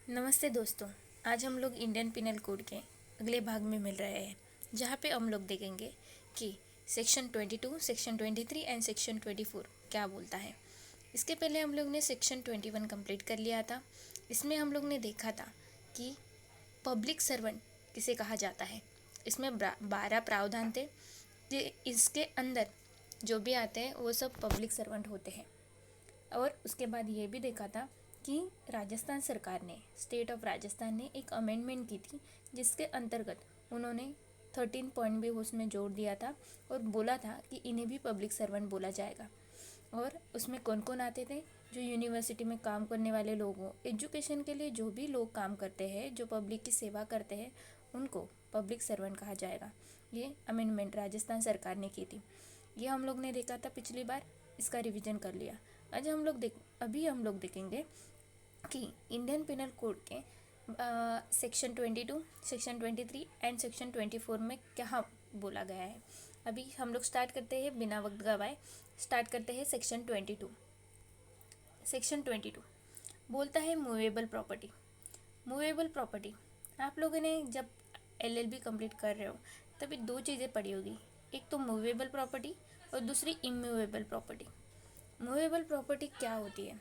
नमस्ते दोस्तों। आज हम लोग इंडियन पिनल कोड के अगले भाग में मिल रहे हैं, जहाँ पे हम लोग देखेंगे कि सेक्शन 22, सेक्शन 23 एंड सेक्शन 24 क्या बोलता है। इसके पहले हम लोग ने सेक्शन 21 कंप्लीट कर लिया था। इसमें हम लोग ने देखा था कि पब्लिक सर्वेंट किसे कहा जाता है। इसमें 12 प्रावधान थे। इसके अंदर जो भी आते हैं वो सब पब्लिक सर्वेंट होते हैं। और उसके बाद ये भी देखा था कि राजस्थान सरकार ने, स्टेट ऑफ राजस्थान ने एक अमेंडमेंट की थी, जिसके अंतर्गत उन्होंने 13 पॉइंट भी उसमें जोड़ दिया था और बोला था कि इन्हें भी पब्लिक सर्वेंट बोला जाएगा। और उसमें कौन कौन आते थे? जो यूनिवर्सिटी में काम करने वाले लोग हों, एजुकेशन के लिए जो भी लोग काम करते हैं, जो पब्लिक की सेवा करते हैं, उनको पब्लिक सर्वेंट कहा जाएगा। ये अमेंडमेंट राजस्थान सरकार ने की थी। ये हम लोग ने देखा था पिछली बार, इसका रिवीजन कर लिया। अभी हम लोग देखेंगे कि इंडियन पिनल कोड के सेक्शन 22, सेक्शन 23 एंड सेक्शन 24 में क्या बोला गया है। अभी हम लोग स्टार्ट करते हैं बिना वक्त गवाए। स्टार्ट करते हैं सेक्शन 22। सेक्शन 22 बोलता है मूवेबल प्रॉपर्टी। मूवेबल प्रॉपर्टी, आप लोगों ने जब LLB कंप्लीट कर रहे हो तभी दो चीज़ें पढ़ी होगी, एक तो मूवेबल प्रॉपर्टी और दूसरी इमूवेबल प्रॉपर्टी। मूवेबल प्रॉपर्टी क्या होती है?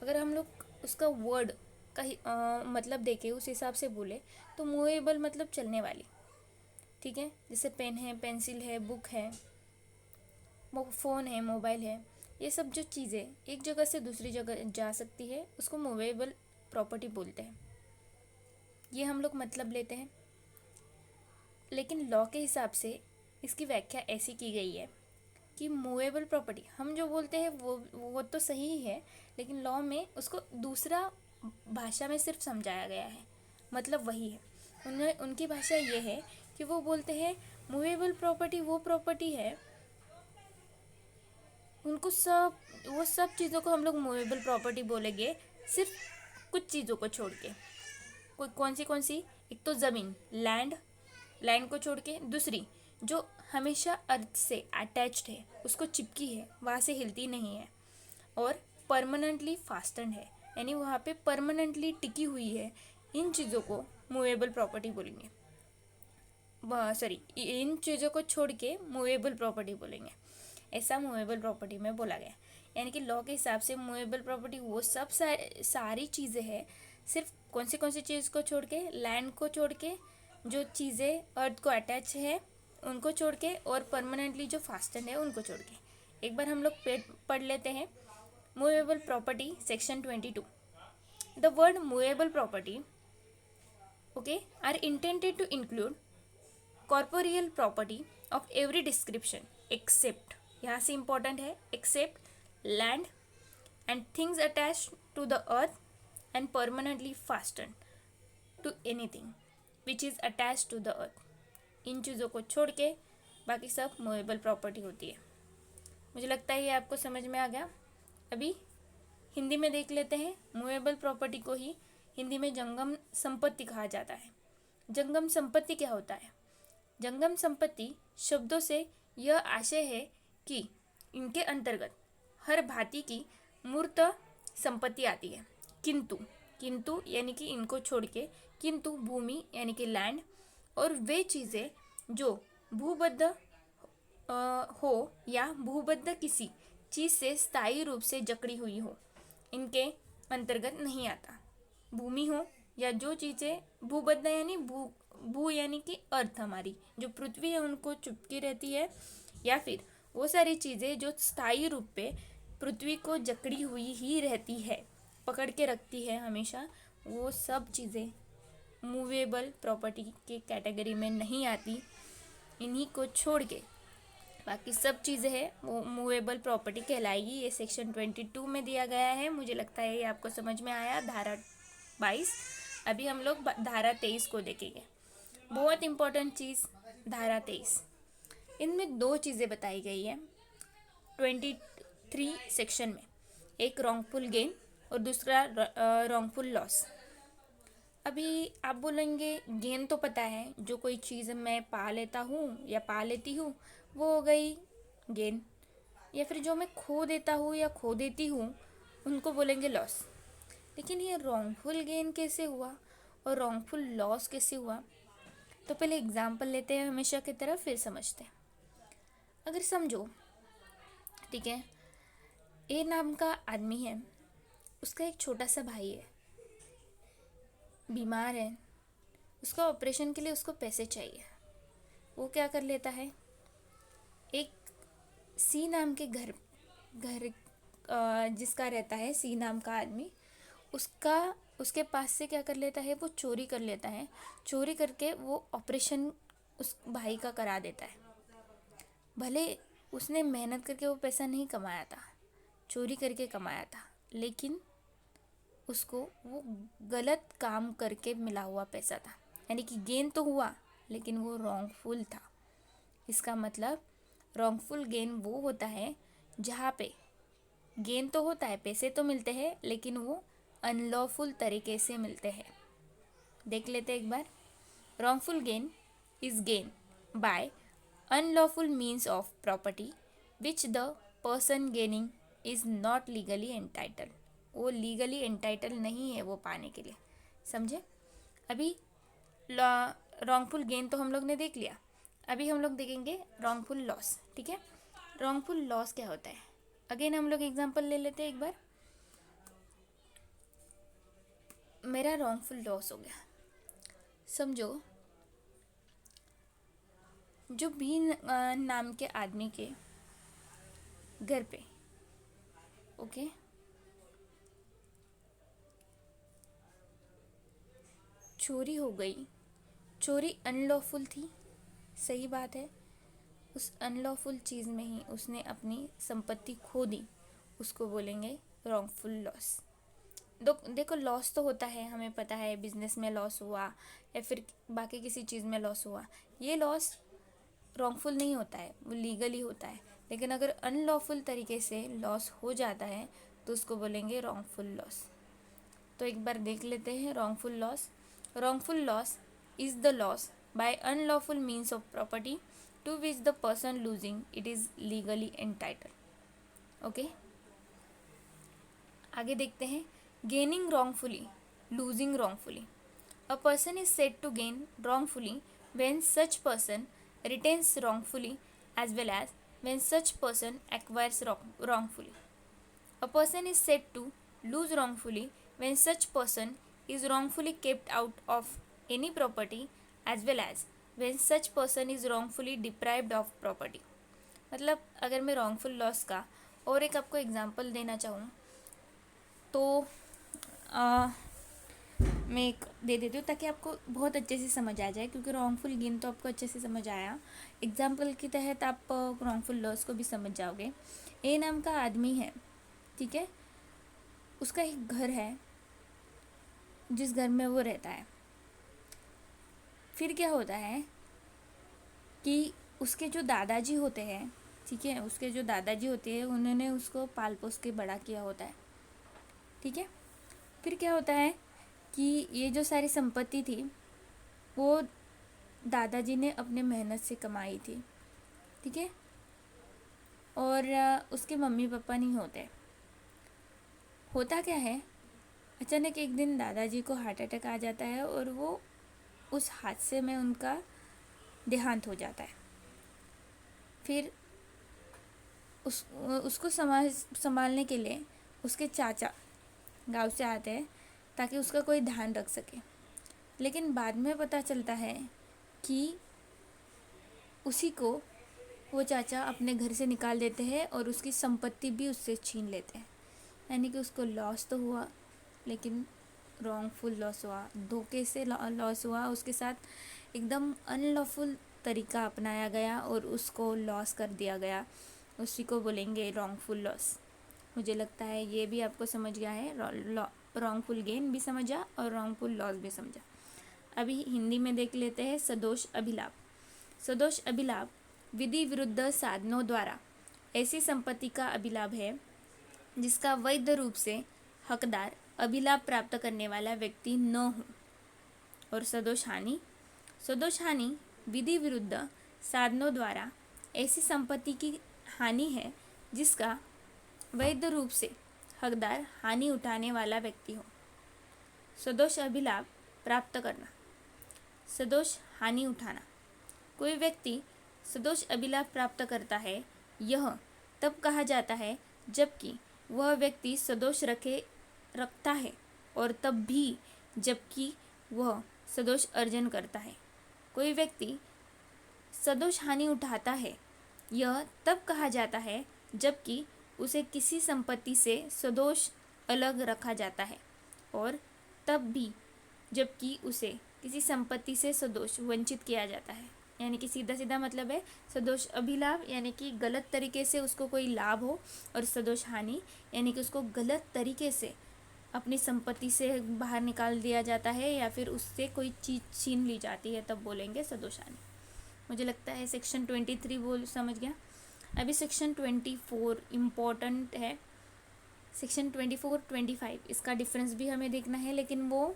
अगर हम लोग उसका वर्ड का मतलब देखें, उस हिसाब से बोले तो मूवेबल मतलब चलने वाली, ठीक है। जैसे पेन है, पेंसिल है, बुक है, फ़ोन है, मोबाइल है, ये सब जो चीज़ें एक जगह से दूसरी जगह जा सकती है, उसको मूवेबल प्रॉपर्टी बोलते हैं। ये हम लोग मतलब लेते हैं, लेकिन लॉ के हिसाब से इसकी व्याख्या ऐसी की गई है कि मूवेबल प्रॉपर्टी हम जो बोलते हैं वो तो सही ही है, लेकिन लॉ में उसको दूसरा भाषा में सिर्फ समझाया गया है, मतलब वही है। उनकी भाषा ये है कि वो बोलते हैं मूवेबल प्रॉपर्टी वो प्रॉपर्टी है, वो सब चीज़ों को हम लोग मूवेबल प्रॉपर्टी बोलेंगे, सिर्फ कुछ चीज़ों को छोड़ के। कौन सी? एक तो ज़मीन, लैंड को छोड़ के। दूसरी जो हमेशा अर्थ से अटैच्ड है, उसको चिपकी है, वहाँ से हिलती नहीं है। और परमानेंटली फास्टन है, यानी वहाँ पे परमानेंटली टिकी हुई है। इन चीज़ों को मूवेबल प्रॉपर्टी बोलेंगे। इन चीज़ों को छोड़ के मूवेबल प्रॉपर्टी बोलेंगे। ऐसा मूवेबल प्रॉपर्टी में बोला गया। यानी कि लॉ के हिसाब से मूवेबल प्रॉपर्टी वो सब सारी चीज़ें हैं, सिर्फ कौन सी चीज़ को छोड़ के? लैंड को छोड़ के, जो चीज़ें अर्थ को अटैच है उनको छोड़ के, और परमानेंटली जो फास्टन है उनको छोड़ के। एक बार हम लोग पढ़ लेते हैं movable property section 22। The word movable property are intended to include corporeal property of every description except, यहाँ से इंपॉर्टेंट है, except land and things attach to the earth and permanently fasten to anything which is attach to the earth. इन चीज़ों को छोड़ के बाकी सब मूवेबल प्रॉपर्टी होती है। मुझे लगता है ये आपको समझ में आ गया। अभी हिंदी में देख लेते हैं। मूवेबल प्रॉपर्टी को ही हिंदी में जंगम संपत्ति कहा जाता है। जंगम संपत्ति क्या होता है? जंगम संपत्ति शब्दों से यह आशय है कि इनके अंतर्गत हर भांति की मूर्त संपत्ति आती है, किंतु यानी कि इनको छोड़ के, किंतु भूमि यानी कि लैंड, और वे चीज़ें जो भूबद्ध हो या भूबद्ध किसी चीज़ से स्थायी रूप से जकड़ी हुई हो, इनके अंतर्गत नहीं आता। भूमि हो या जो चीज़ें भूबद्ध यानी भू यानी कि अर्थ, हमारी जो पृथ्वी है उनको चिपकी रहती है, या फिर वो सारी चीज़ें जो स्थायी रूप पे पृथ्वी को जकड़ी हुई ही रहती है, पकड़ के रखती है हमेशा, वो सब चीज़ें मूवेबल प्रॉपर्टी के कैटेगरी में नहीं आती। इन्हीं को छोड़ के बाकी सब चीज़ें हैं वो मूवेबल प्रॉपर्टी कहलाएगी। ये सेक्शन 22 में दिया गया है। मुझे लगता है ये आपको समझ में आया। धारा 22। अभी हम लोग धारा 23 को देखेंगे। बहुत इम्पोर्टेंट चीज़ धारा 23। इनमें दो चीज़ें बताई गई है 23 सेक्शन में, एक रॉन्गफुल गेन और दूसरा रॉन्गफुल लॉस। अभी आप बोलेंगे गेन तो पता है, जो कोई चीज़ मैं पा लेता हूँ या पा लेती हूँ वो हो गई गेन, या फिर जो मैं खो देता हूँ या खो देती हूँ उनको बोलेंगे लॉस। लेकिन ये रॉन्गफुल गेन कैसे हुआ और रॉन्गफुल लॉस कैसे हुआ? तो पहले एग्जाम्पल लेते हैं हमेशा की तरह, फिर समझते हैं। अगर समझो, ठीक है, ए नाम का आदमी है, उसका एक छोटा सा भाई है, बीमार है, उसका ऑपरेशन के लिए उसको पैसे चाहिए। वो क्या कर लेता है, एक सी नाम के घर घर जिसका रहता है सी नाम का आदमी, उसका उसके पास से क्या कर लेता है, वो चोरी कर लेता है। चोरी करके वो ऑपरेशन उस भाई का करा देता है। भले उसने मेहनत करके वो पैसा नहीं कमाया था, चोरी करके कमाया था, लेकिन उसको वो गलत काम करके मिला हुआ पैसा था। यानी कि गेन तो हुआ, लेकिन वो रॉन्गफुल था। इसका मतलब रॉन्गफुल गेन वो होता है जहाँ पे गेन तो होता है, पैसे तो मिलते हैं, लेकिन वो अनलॉफुल तरीके से मिलते हैं। देख लेते एक बार। Wrongful gain is gain by unlawful means of property which the person gaining is not legally entitled. वो लीगली एंटाइटल नहीं है वो पाने के लिए। समझे? अभी रॉन्गफुल गेन तो हम लोग ने देख लिया, अभी हम लोग देखेंगे रॉन्गफुल लॉस। ठीक है, रॉन्गफुल लॉस क्या होता है? अगेन हम लोग एग्जांपल ले लेते हैं एक बार। मेरा रॉन्गफुल लॉस हो गया। समझो, जो बी नाम के आदमी के घर पे, ओके, चोरी हो गई। चोरी अनलॉफुल थी, सही बात है। उस अनलॉफुल चीज़ में ही उसने अपनी संपत्ति खो दी, उसको बोलेंगे रॉन्गफुल लॉस। देखो, लॉस तो होता है, हमें पता है, बिजनेस में लॉस हुआ या फिर बाकी किसी चीज़ में लॉस हुआ, ये लॉस रॉन्गफुल नहीं होता है, वो लीगली होता है। लेकिन अगर अनलॉफुल तरीके से लॉस हो जाता है तो उसको बोलेंगे रॉन्गफुल लॉस। तो एक बार देख लेते हैं wrongful loss. Wrongful loss is the loss by unlawful means of property to which the person losing it is legally entitled. Okay, आगे देखते हैं। Gaining wrongfully, losing wrongfully. A person is said to gain wrongfully when such person retains wrongfully as well as when such person acquires wrongfully. A person is said to lose wrongfully when such person is wrongfully kept out of any property as well as when such person is wrongfully deprived of property. मतलब अगर मैं wrongful loss का और एक आपको example देना चाहूँ तो मैं एक दे देती हूँ ताकि आपको बहुत अच्छे से समझ आ जाए, क्योंकि रॉन्गफुल गेन तो आपको अच्छे से समझ आया। एग्जाम्पल के तहत आप रॉन्गफुल लॉस को भी समझ जाओगे। ए नाम का आदमी है, ठीक है, उसका एक घर है जिस घर में वो रहता है। फिर क्या होता है कि उसके जो दादाजी होते हैं, ठीक है, उसके जो दादाजी होते हैं उन्होंने उसको पाल पोस के बड़ा किया होता है। ठीक है, फिर क्या होता है कि ये जो सारी संपत्ति थी वो दादाजी ने अपने मेहनत से कमाई थी। ठीक है, और उसके मम्मी पापा नहीं होते। होता क्या है, अचानक एक दिन दादाजी को हार्ट अटैक आ जाता है और वो उस हादसे में उनका देहांत हो जाता है। फिर उसको संभालने के लिए उसके चाचा गांव से आते हैं ताकि उसका कोई ध्यान रख सके। लेकिन बाद में पता चलता है कि उसी को वो चाचा अपने घर से निकाल देते हैं और उसकी संपत्ति भी उससे छीन लेते हैं। यानी कि उसको लॉस तो हुआ, लेकिन रॉन्गफुल लॉस हुआ, धोखे से लॉस हुआ, उसके साथ एकदम अनलॉफुल तरीका अपनाया गया और उसको लॉस कर दिया गया। उसी को बोलेंगे रॉन्गफुल लॉस। मुझे लगता है ये भी आपको समझ गया है, रॉन्गफुल गेन भी समझा और रॉन्गफुल लॉस भी समझा। अभी हिंदी में देख लेते हैं सदोष अभिलाप। सदोष अभिलाप विधि विरुद्ध साधनों द्वारा ऐसी संपत्ति का अभिलाप है जिसका वैध रूप से हकदार अभिलाप प्राप्त करने वाला व्यक्ति न हो। और सदोष हानि विधि विरुद्ध साधनों द्वारा ऐसी संपत्ति की हानि है जिसका वैध रूप से हकदार हानि उठाने वाला व्यक्ति हो। सदोष अभिलाभ प्राप्त करना, सदोष हानि उठाना। कोई व्यक्ति सदोष अभिलाभ प्राप्त करता है, यह तब कहा जाता है जबकि वह व्यक्ति सदोष रखता है और तब भी जबकि वह सदोष अर्जन करता है। कोई व्यक्ति सदोष हानि उठाता है, यह तब कहा जाता है जबकि उसे किसी संपत्ति से सदोष अलग रखा जाता है और तब भी जबकि उसे किसी संपत्ति से सदोष वंचित किया जाता है। यानी कि सीधा सीधा मतलब है सदोष अभिलाभ यानी कि गलत तरीके से उसको कोई लाभ हो, और सदोष हानि यानी कि उसको गलत तरीके से अपनी संपत्ति से बाहर निकाल दिया जाता है या फिर उससे कोई चीज़ छीन ली जाती है, तब बोलेंगे सदोष हानि। मुझे लगता है सेक्शन 23 समझ गया। अभी सेक्शन 24 इम्पोर्टेंट है। सेक्शन 24, 25 इसका डिफरेंस भी हमें देखना है, लेकिन वो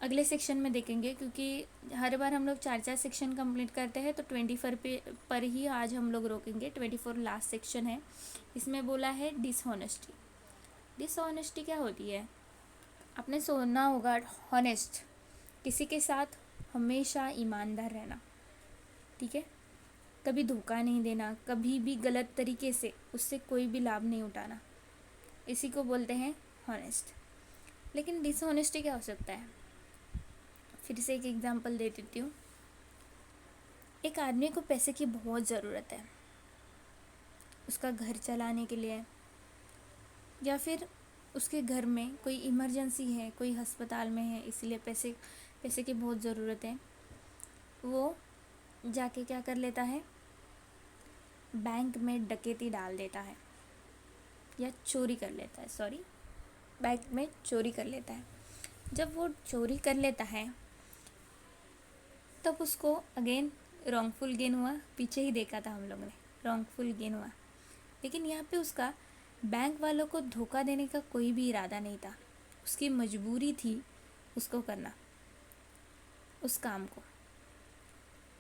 अगले सेक्शन में देखेंगे क्योंकि हर बार हम लोग 4 सेक्शन कंप्लीट करते हैं, तो 24 पर ही आज हम लोग रोकेंगे। 24 लास्ट सेक्शन है। इसमें बोला है डिसऑनेस्टी। डिसऑनेस्टी क्या होती है? आपने सुना होगा हॉनेस्ट, किसी के साथ हमेशा ईमानदार रहना, ठीक है, कभी धोखा नहीं देना, कभी भी गलत तरीके से उससे कोई भी लाभ नहीं उठाना, इसी को बोलते हैं हॉनेस्ट। लेकिन डिसऑनेस्टी क्या हो सकता है? फिर से एक एग्जांपल दे देती हूँ। एक आदमी को पैसे की बहुत ज़रूरत है, उसका घर चलाने के लिए, या फिर उसके घर में कोई इमरजेंसी है, कोई अस्पताल में है, इसलिए पैसे की बहुत ज़रूरत है। वो जाके क्या कर लेता है? बैंक में डकैती डाल देता है या चोरी कर लेता है। बैंक में चोरी कर लेता है। जब वो चोरी कर लेता है तब उसको अगेन रॉन्गफुल गेन हुआ। पीछे ही देखा था हम लोगों ने, रॉन्गफुल गेन हुआ। लेकिन यहाँ पे उसका बैंक वालों को धोखा देने का कोई भी इरादा नहीं था, उसकी मजबूरी थी उसको करना उस काम को।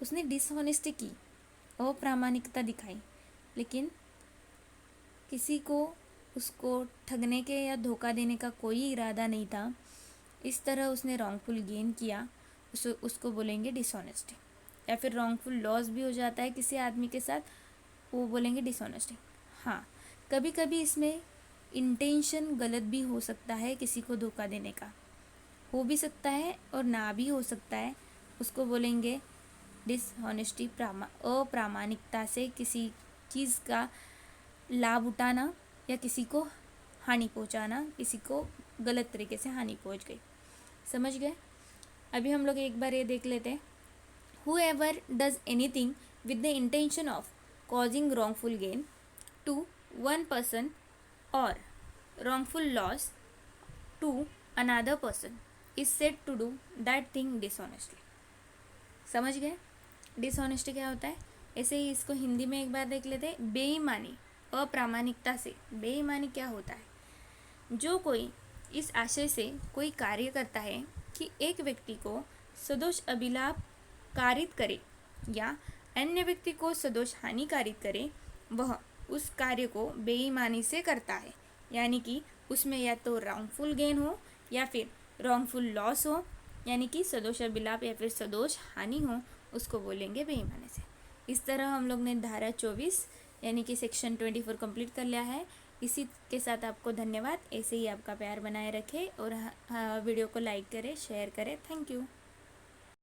उसने डिसऑनेस्टी की, अप्रामाणिकता दिखाई, लेकिन किसी को उसको ठगने के या धोखा देने का कोई इरादा नहीं था। इस तरह उसने रॉन्गफुल गेन किया, उसको बोलेंगे डिसऑनेस्टी। या फिर रॉन्गफुल लॉस भी हो जाता है किसी आदमी के साथ, वो बोलेंगे डिसऑनेस्टी। हाँ, कभी कभी इसमें इंटेंशन गलत भी हो सकता है, किसी को धोखा देने का हो भी सकता है और ना भी हो सकता है, उसको बोलेंगे डिसऑनेस्टी। अप्रामाणिकता से किसी चीज़ का लाभ उठाना या किसी को हानि पहुंचाना, किसी को गलत तरीके से हानि पहुंच गई। समझ गए? अभी हम लोग एक बार ये देख लेते हैं। Whoever does anything with the intention of causing wrongful gain to one person or wrongful loss to another person is said to do that thing dishonestly। समझ गए डिसऑनेस्टी क्या होता है? ऐसे ही इसको हिंदी में एक बार देख लेते हैं। बेईमानी, अप्रामाणिकता से बेईमानी क्या होता है? जो कोई इस आशय से कोई कार्य करता है कि एक व्यक्ति को सदोष अभिलाभ कारित करे या अन्य व्यक्ति को सदोष हानि कारित करे, वह उस कार्य को बेईमानी से करता है। यानी कि उसमें या तो रॉन्गफुल गेन हो या फिर रॉन्गफुल लॉस हो, यानी कि सदोष अभिलाभ या फिर सदोष हानि हो, उसको बोलेंगे बेईमानी से। इस तरह हम लोग ने धारा 24 यानी कि सेक्शन 24 कंप्लीट कर लिया है। इसी के साथ आपको धन्यवाद। ऐसे ही आपका प्यार बनाए रखें और वीडियो को लाइक करें, शेयर करें। Thank you.